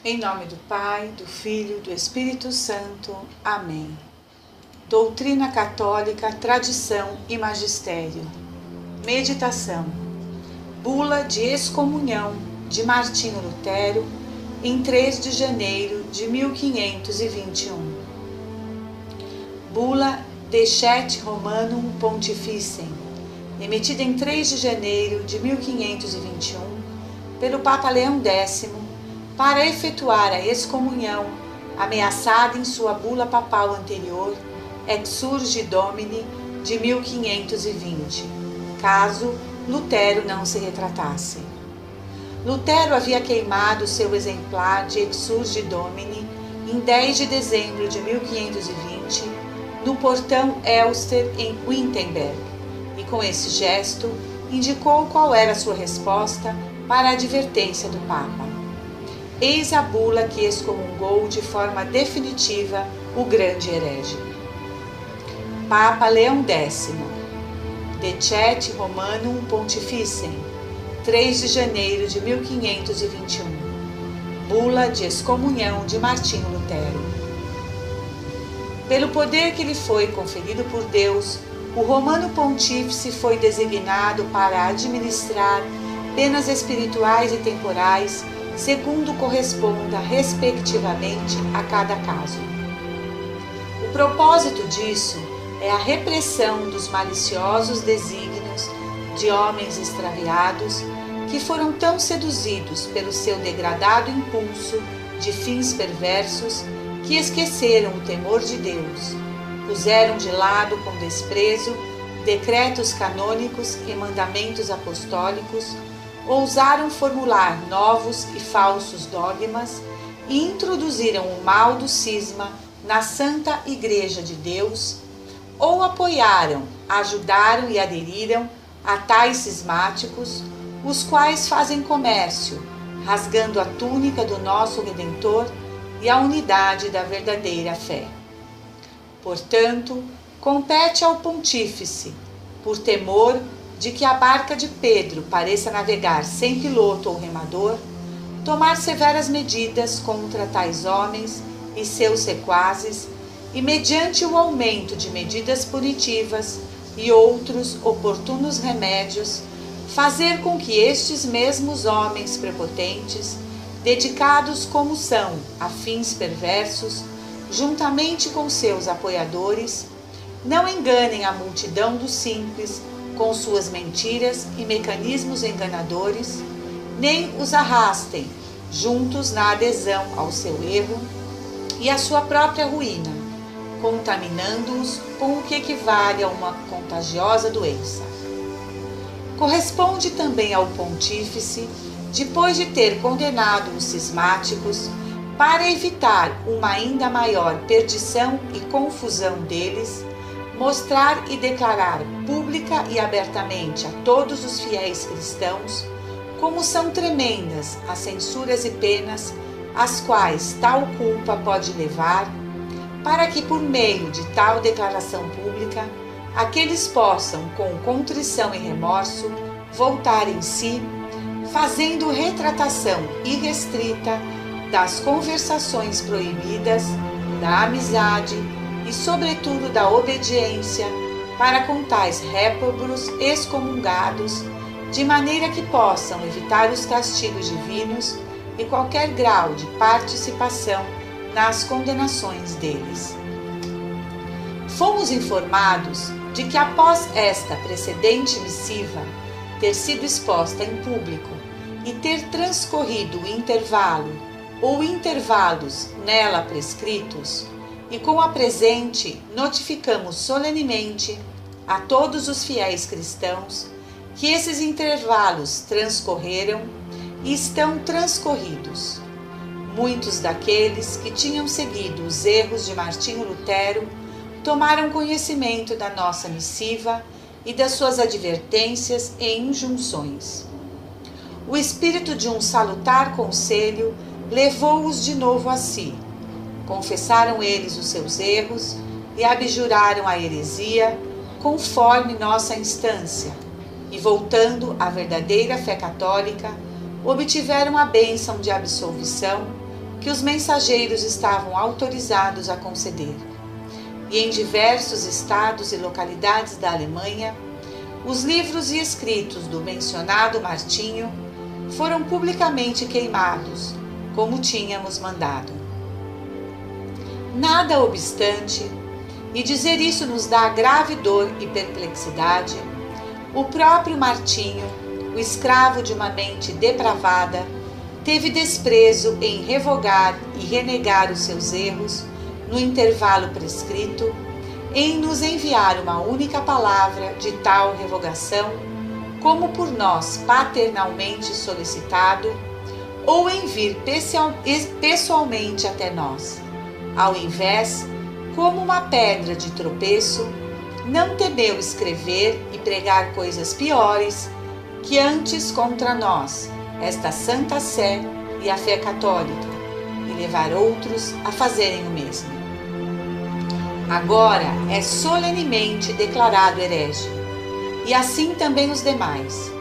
Em nome do Pai, do Filho, do Espírito Santo. Amém. Doutrina católica, tradição e magistério. Meditação. Bula de excomunhão de Martinho Lutero, em 3 de janeiro de 1521. Bula Decet Romanum Pontificem, emitida em 3 de janeiro de 1521 pelo Papa Leão X, para efetuar a excomunhão ameaçada em sua bula papal anterior, Exsurgi Domini, de 1520, caso Lutero não se retratasse. Lutero havia queimado seu exemplar de Exsurgi Domini em 10 de dezembro de 1520 no portão Elster em Wittenberg, e com esse gesto indicou qual era sua resposta para a advertência do Papa. Eis a bula que excomungou de forma definitiva o grande herege. Papa Leão X, Decet Romanum Pontificem, 3 de janeiro de 1521. Bula de excomunhão de Martinho Lutero. Pelo poder que lhe foi conferido por Deus, o Romano Pontífice foi designado para administrar penas espirituais e temporais, segundo corresponda respectivamente a cada caso. O propósito disso é a repressão dos maliciosos desígnios de homens extraviados que foram tão seduzidos pelo seu degradado impulso de fins perversos que esqueceram o temor de Deus, puseram de lado com desprezo decretos canônicos e mandamentos apostólicos, ousaram formular novos e falsos dogmas e introduziram o mal do cisma na Santa Igreja de Deus, ou apoiaram, ajudaram e aderiram a tais cismáticos, os quais fazem comércio, rasgando a túnica do nosso Redentor e a unidade da verdadeira fé. Portanto, compete ao Pontífice, por temor de que a barca de Pedro pareça navegar sem piloto ou remador, tomar severas medidas contra tais homens e seus sequazes, e mediante o aumento de medidas punitivas e outros oportunos remédios, fazer com que estes mesmos homens prepotentes, dedicados como são a fins perversos, juntamente com seus apoiadores, não enganem a multidão dos simples com suas mentiras e mecanismos enganadores, nem os arrastem juntos na adesão ao seu erro e à sua própria ruína, contaminando-os com o que equivale a uma contagiosa doença. Corresponde também ao Pontífice, depois de ter condenado os cismáticos, para evitar uma ainda maior perdição e confusão deles, mostrar e declarar pública e abertamente a todos os fiéis cristãos como são tremendas as censuras e penas às quais tal culpa pode levar, para que por meio de tal declaração pública aqueles possam, com contrição e remorso, voltar em si, fazendo retratação irrestrita das conversações proibidas, da amizade e, sobretudo, da obediência para com tais réprobos excomungados, de maneira que possam evitar os castigos divinos e qualquer grau de participação nas condenações deles. Fomos informados de que após esta precedente missiva ter sido exposta em público e ter transcorrido o intervalo ou intervalos nela prescritos, e com a presente notificamos solenemente a todos os fiéis cristãos que esses intervalos transcorreram e estão transcorridos. Muitos daqueles que tinham seguido os erros de Martinho Lutero tomaram conhecimento da nossa missiva e das suas advertências e injunções. O espírito de um salutar conselho levou-os de novo a si. Confessaram eles os seus erros e abjuraram a heresia, conforme nossa instância, e voltando à verdadeira fé católica, obtiveram a bênção de absolvição que os mensageiros estavam autorizados a conceder. E em diversos estados e localidades da Alemanha, os livros e escritos do mencionado Martinho foram publicamente queimados, como tínhamos mandado. Nada obstante, e dizer isso nos dá grave dor e perplexidade, o próprio Martinho, o escravo de uma mente depravada, teve desprezo em revogar e renegar os seus erros no intervalo prescrito, em nos enviar uma única palavra de tal revogação, como por nós paternalmente solicitado, ou em vir pessoalmente até nós. Ao invés, como uma pedra de tropeço, não temeu escrever e pregar coisas piores que antes contra nós, esta Santa Sé e a fé católica, e levar outros a fazerem o mesmo. Agora é solenemente declarado herege, e assim também os demais.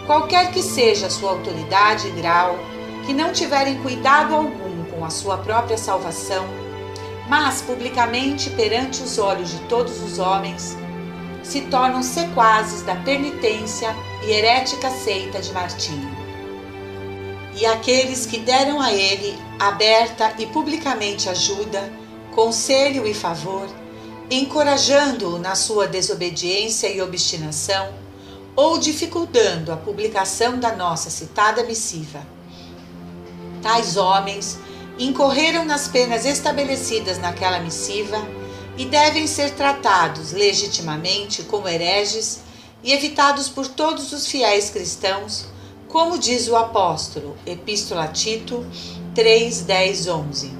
Qualquer que seja a sua autoridade e grau, que não tiverem cuidado algum com a sua própria salvação, mas publicamente perante os olhos de todos os homens, se tornam sequazes da penitência e herética seita de Martinho. E aqueles que deram a ele aberta e publicamente ajuda, conselho e favor, encorajando-o na sua desobediência e obstinação, ou dificultando a publicação da nossa citada missiva. Tais homens incorreram nas penas estabelecidas naquela missiva e devem ser tratados legitimamente como hereges e evitados por todos os fiéis cristãos, como diz o apóstolo, Epístola a Tito 3, 10, 11.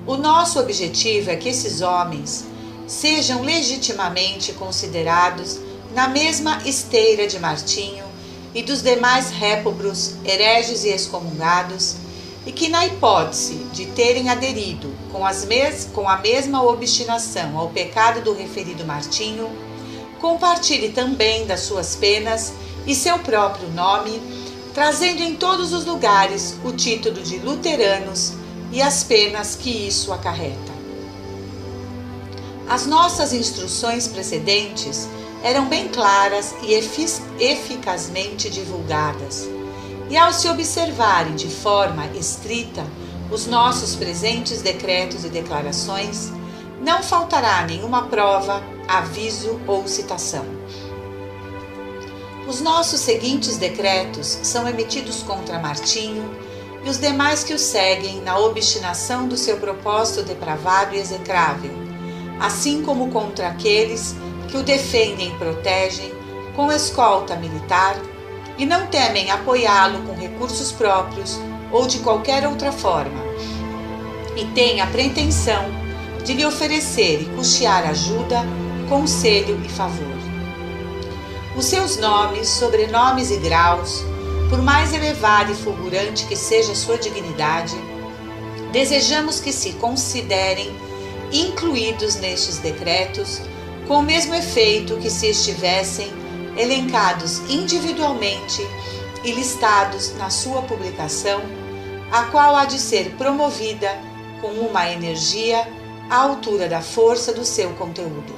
O nosso objetivo é que esses homens sejam legitimamente considerados na mesma esteira de Martinho e dos demais réprobos, hereges e excomungados, e que, na hipótese de terem aderido com a mesma obstinação ao pecado do referido Martinho, compartilhe também das suas penas e seu próprio nome, trazendo em todos os lugares o título de luteranos e as penas que isso acarreta. As nossas instruções precedentes eram bem claras e eficazmente divulgadas, e ao se observarem de forma estrita os nossos presentes decretos e declarações, não faltará nenhuma prova, aviso ou citação. Os nossos seguintes decretos são emitidos contra Martinho e os demais que o seguem na obstinação do seu propósito depravado e execrável, assim como contra aqueles que o defendem e protegem com escolta militar e não temem apoiá-lo com recursos próprios ou de qualquer outra forma, e têm a pretensão de lhe oferecer e custear ajuda, conselho e favor. Os seus nomes, sobrenomes e graus, por mais elevada e fulgurante que seja a sua dignidade, desejamos que se considerem incluídos nestes decretos, com o mesmo efeito que se estivessem elencados individualmente e listados na sua publicação, a qual há de ser promovida com uma energia à altura da força do seu conteúdo.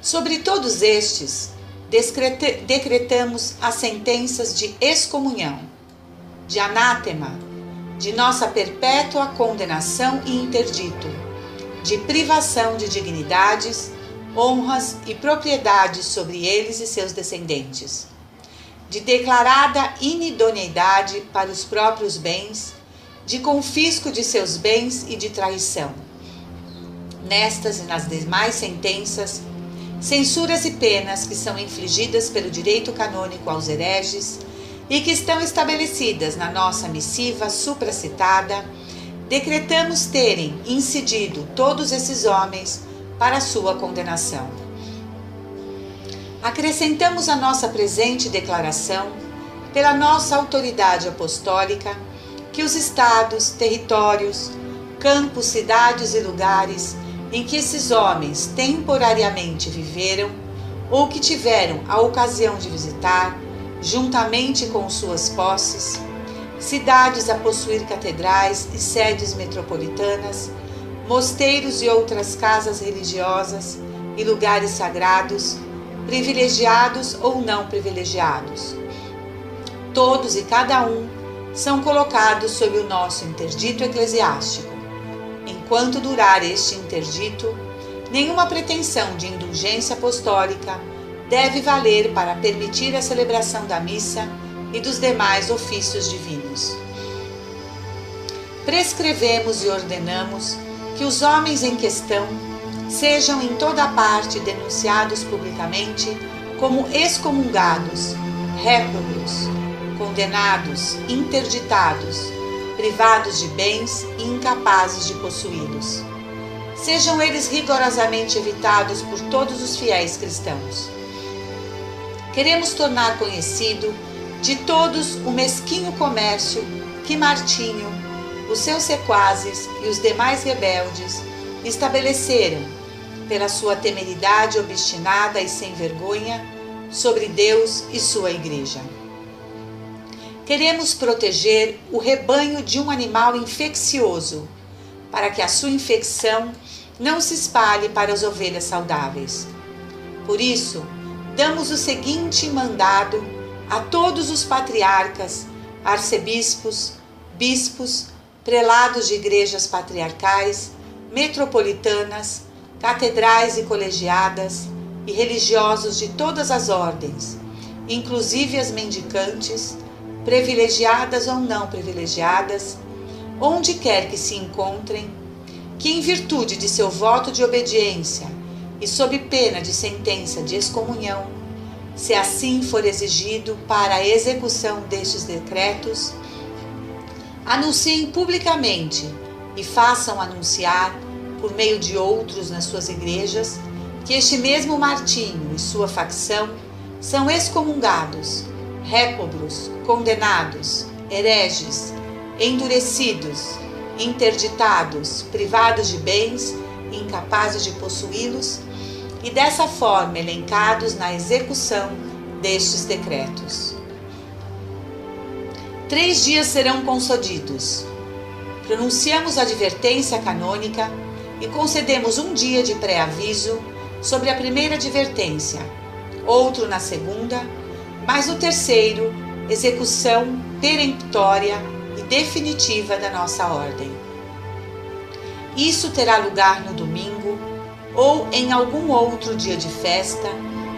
Sobre todos estes, decretamos as sentenças de excomunhão, de anátema, de nossa perpétua condenação e interdito, de privação de dignidades, honras e propriedades sobre eles e seus descendentes, de declarada inidoneidade para os próprios bens, de confisco de seus bens e de traição. Nestas e nas demais sentenças, censuras e penas que são infligidas pelo direito canônico aos hereges e que estão estabelecidas na nossa missiva supracitada, decretamos terem incidido todos esses homens para sua condenação. Acrescentamos a nossa presente declaração, pela nossa autoridade apostólica, que os estados, territórios, campos, cidades e lugares em que esses homens temporariamente viveram ou que tiveram a ocasião de visitar, juntamente com suas posses, cidades a possuir catedrais e sedes metropolitanas, mosteiros e outras casas religiosas e lugares sagrados, privilegiados ou não privilegiados. Todos e cada um são colocados sob o nosso interdito eclesiástico. Enquanto durar este interdito, nenhuma pretensão de indulgência apostólica deve valer para permitir a celebração da missa e dos demais ofícios divinos. Prescrevemos e ordenamos que os homens em questão sejam em toda parte denunciados publicamente como excomungados, réprobos, condenados, interditados, privados de bens e incapazes de possuí-los. Sejam eles rigorosamente evitados por todos os fiéis cristãos. Queremos tornar conhecido de todos o mesquinho comércio que Martinho, os seus sequazes e os demais rebeldes estabeleceram, pela sua temeridade obstinada e sem vergonha, sobre Deus e sua Igreja. Queremos proteger o rebanho de um animal infeccioso, para que a sua infecção não se espalhe para as ovelhas saudáveis. Por isso, damos o seguinte mandado a todos os patriarcas, arcebispos, bispos, prelados de igrejas patriarcais, metropolitanas, catedrais e colegiadas, e religiosos de todas as ordens, inclusive as mendicantes, privilegiadas ou não privilegiadas, onde quer que se encontrem, que em virtude de seu voto de obediência e sob pena de sentença de excomunhão, se assim for exigido para a execução destes decretos, anunciem publicamente e façam anunciar, por meio de outros nas suas igrejas, que este mesmo Martinho e sua facção são excomungados, réprobos, condenados, hereges, endurecidos, interditados, privados de bens, incapazes de possuí-los, e dessa forma elencados na execução destes decretos. 3 dias serão concedidos. Pronunciamos a advertência canônica e concedemos 1 dia de pré-aviso sobre a primeira advertência, outro na segunda, mas no terceiro, execução peremptória e definitiva da nossa ordem. Isso terá lugar no domingo ou em algum outro dia de festa,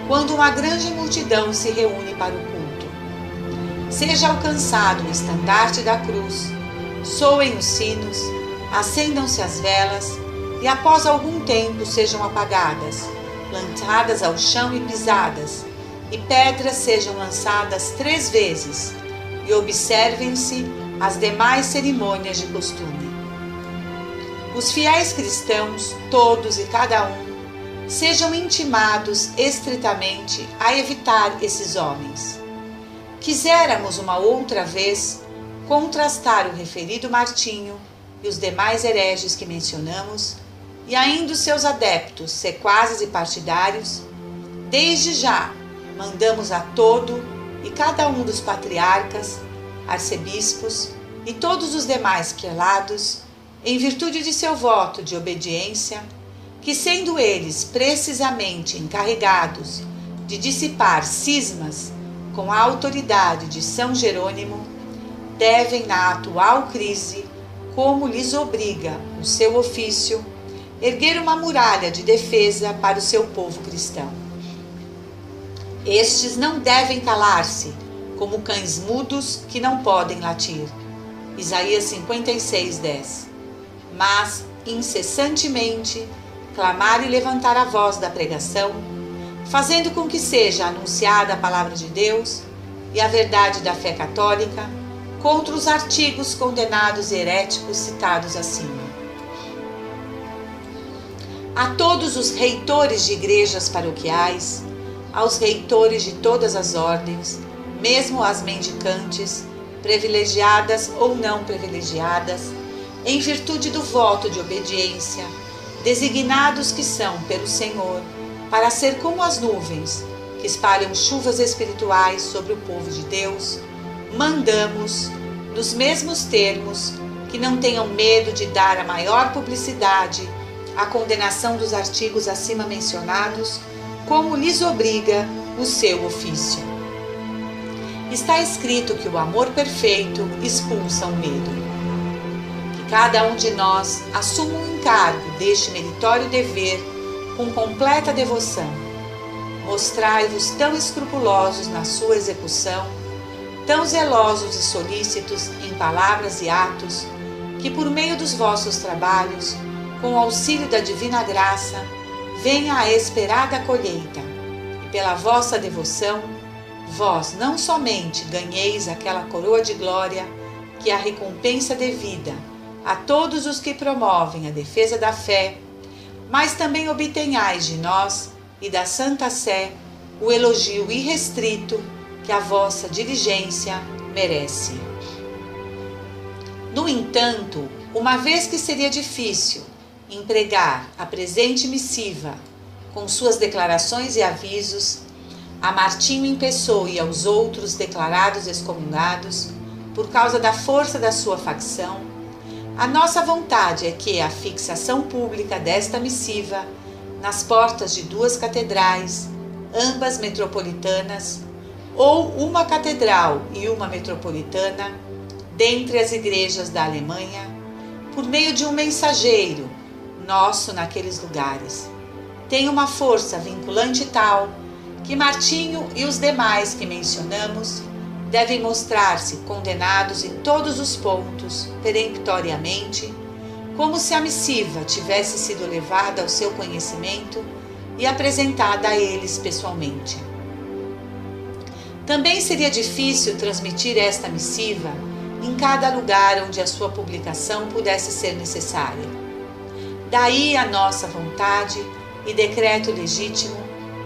quando uma grande multidão se reúne para o culto. Seja alcançado o estandarte da cruz, soem os sinos, acendam-se as velas e após algum tempo sejam apagadas, lançadas ao chão e pisadas, e pedras sejam lançadas 3 vezes, e observem-se as demais cerimônias de costume. Os fiéis cristãos, todos e cada um, sejam intimados estritamente a evitar esses homens. Quiséramos uma outra vez contrastar o referido Martinho e os demais hereges que mencionamos, e ainda os seus adeptos, sequazes e partidários. Desde já mandamos a todo e cada um dos patriarcas, arcebispos e todos os demais prelados, em virtude de seu voto de obediência, que sendo eles precisamente encarregados de dissipar cismas com a autoridade de São Jerônimo, devem na atual crise, como lhes obriga o seu ofício, erguer uma muralha de defesa para o seu povo cristão. Estes não devem calar-se, como cães mudos que não podem latir. Isaías 56:10. Mas, incessantemente, clamar e levantar a voz da pregação, fazendo com que seja anunciada a palavra de Deus e a verdade da fé católica contra os artigos condenados e heréticos citados acima. A todos os reitores de igrejas paroquiais, aos reitores de todas as ordens, mesmo as mendicantes, privilegiadas ou não privilegiadas, em virtude do voto de obediência, designados que são pelo Senhor, para ser como as nuvens que espalham chuvas espirituais sobre o povo de Deus, mandamos nos mesmos termos, que não tenham medo de dar a maior publicidade à condenação dos artigos acima mencionados, como lhes obriga o seu ofício. Está escrito que o amor perfeito expulsa o medo. Que cada um de nós assuma o encargo deste meritório dever com completa devoção. Mostrai-vos tão escrupulosos na sua execução, tão zelosos e solícitos em palavras e atos, que por meio dos vossos trabalhos, com o auxílio da divina graça, venha a esperada colheita, e pela vossa devoção, vós não somente ganheis aquela coroa de glória, que é a recompensa devida a todos os que promovem a defesa da fé, mas também obtenhais de nós e da Santa Sé o elogio irrestrito que a vossa diligência merece. No entanto, uma vez que seria difícil empregar a presente missiva com suas declarações e avisos a Martinho em pessoa e aos outros declarados excomungados por causa da força da sua facção, a nossa vontade é que a fixação pública desta missiva nas portas de 2 catedrais, ambas metropolitanas, ou uma catedral e uma metropolitana, dentre as igrejas da Alemanha, por meio de um mensageiro nosso naqueles lugares, tem uma força vinculante tal que Martinho e os demais que mencionamos devem mostrar-se condenados em todos os pontos, peremptoriamente, como se a missiva tivesse sido levada ao seu conhecimento e apresentada a eles pessoalmente. Também seria difícil transmitir esta missiva em cada lugar onde a sua publicação pudesse ser necessária. Daí a nossa vontade e decreto legítimo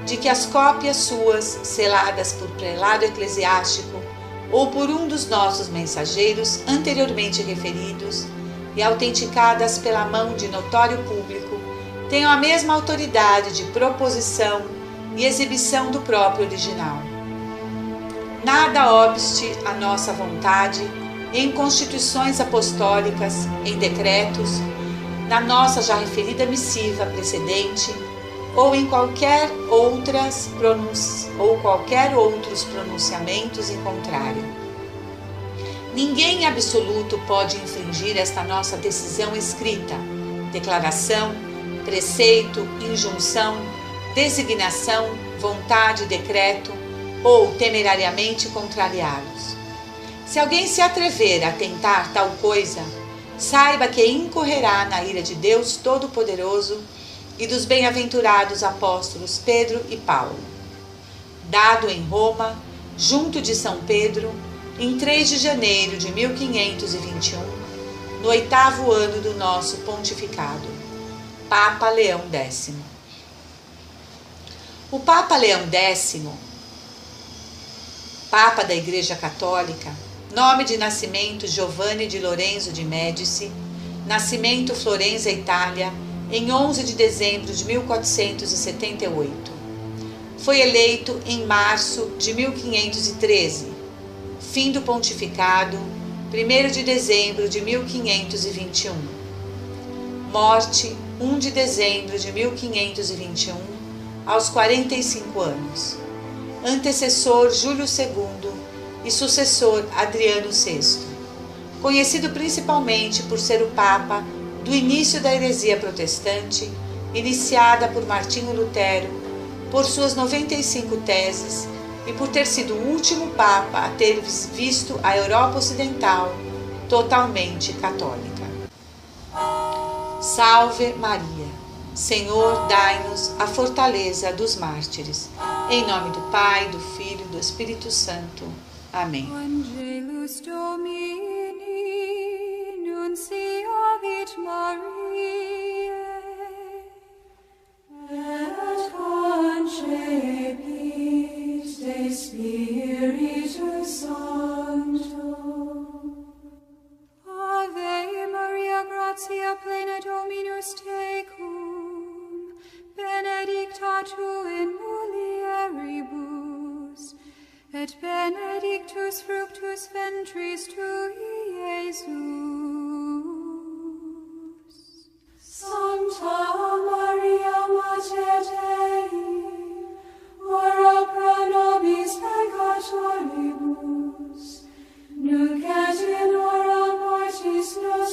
de que as cópias suas, seladas por prelado eclesiástico ou por um dos nossos mensageiros anteriormente referidos e autenticadas pela mão de notório público, tenham a mesma autoridade de proposição e exibição do próprio original. Nada obste a nossa vontade em constituições apostólicas, em decretos, na nossa já referida missiva precedente, ou em qualquer outros pronunciamentos em contrário. Ninguém em absoluto pode infringir esta nossa decisão escrita, declaração, preceito, injunção, designação, vontade, decreto, ou temerariamente contrariá-los. Se alguém se atrever a tentar tal coisa, saiba que incorrerá na ira de Deus Todo-Poderoso e dos bem-aventurados apóstolos Pedro e Paulo. Dado em Roma, junto de São Pedro, em 3 de janeiro de 1521, no 8º ano do nosso pontificado, Papa Leão X. O Papa Leão X, Papa da Igreja Católica, nome de nascimento Giovanni di Lorenzo de Médici, nascimento Florença, Itália, em 11 de dezembro de 1478. Foi eleito em março de 1513, fim do pontificado, 1º de dezembro de 1521. Morte, 1 de dezembro de 1521, aos 45 anos. Antecessor Júlio II e sucessor Adriano VI, conhecido principalmente por ser o Papa do início da heresia protestante, iniciada por Martinho Lutero, por suas 95 teses e por ter sido o último Papa a ter visto a Europa Ocidental totalmente católica. Salve Maria! Senhor, dai-nos a fortaleza dos mártires. Em nome do Pai, do Filho e do Espírito Santo. Amém. Angelus Domini, nunciavit Mariae, et concepit de Spiritu Sancto. Ave Maria, gratia plena Dominus tecum, benedicta tu in mulieribus, et benedictus fructus ventris tui, Jesus. Sancta Maria Mater Dei, ora pro nobis peccatoribus, nunc et in hora mortis nostris.